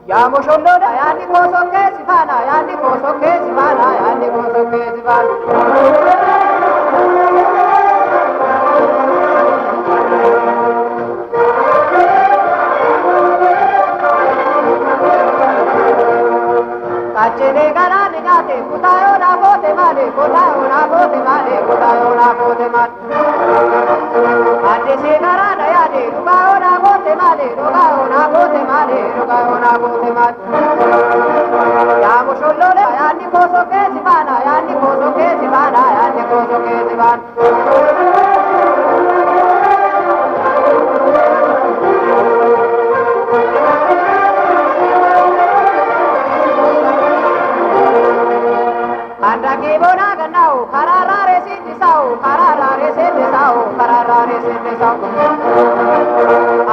Yamushondoda yani kosoke sivana yani kosoke sivana yani kosoke sivana Kachene garane jate kutayo na bote male kutayo na bote male kutayo na bote male Ande se garana yani rugayo na bote male rugayo na bote male rugayo na bote male Yamushondoda yani kosoke sivana yani kosoke sivana yani kosoke sivana Andagi bona ganau kararare sindi sau kararare sindi sau kararare sindi sau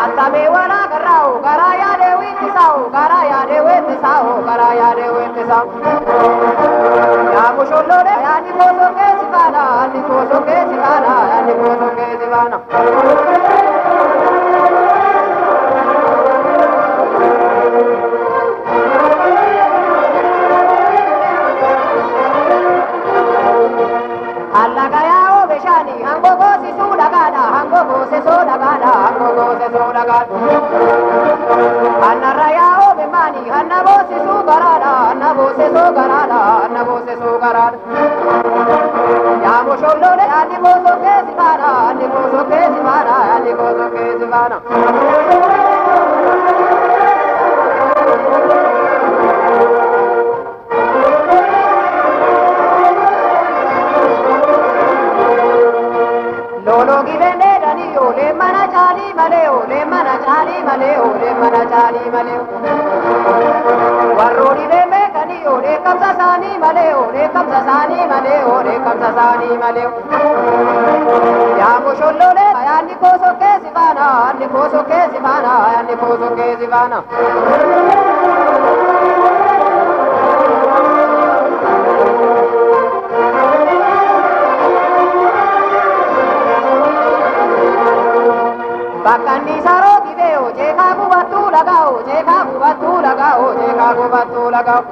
Anta me wana garau garaya de windi sau garaya de windi sau garaya de windi sau Ya musholo de yani koso ke sivana ani koso ke sivana ani koso ke sivana Allagayao beshani hango gosi sudagada hango gose sudagada hango gose sudagada Annarayao bemani hanna bose sugarada hanna bose sugarada hanna bose sugarada Yamo sholole ani boso ke sivana ani boso ke sivana ani boso ke sivana Lolo givende daniyo le mana chali maleo le mana chali maleo le mana chali maleo Warro di me kaniyo le kamsa sani maleo le kamsa sani maleo le kamsa sani maleo Ya musholo le ayani koso ke sivana ani koso ke sivana ani koso ke sivana Bakani saro kibeo jeka kubatu lagao jeka kubatu lagao jeka kubatu lagao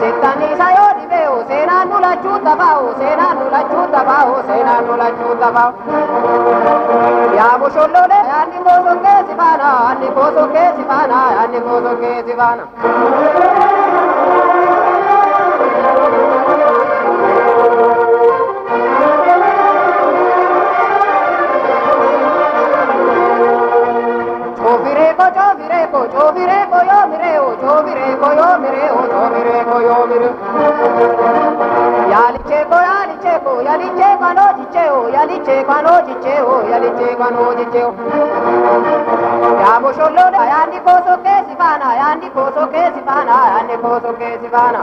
Setani sayo dibeo sena nula chuta bao sena nula chuta bao sena nula chuta bao Ya musholo le ani koso ke sivana ani koso ke sivana ani koso ke sivana Chovireko yo mireo chovireko yo mireo chovireko yo mireo Yalicheko yalicheko yalicheko no chicheo yalicheko no chicheo yalicheko no chicheo Yamo shollo yani koso ke sivana yani koso ke sivana yani koso ke sivana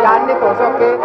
Yani koso ke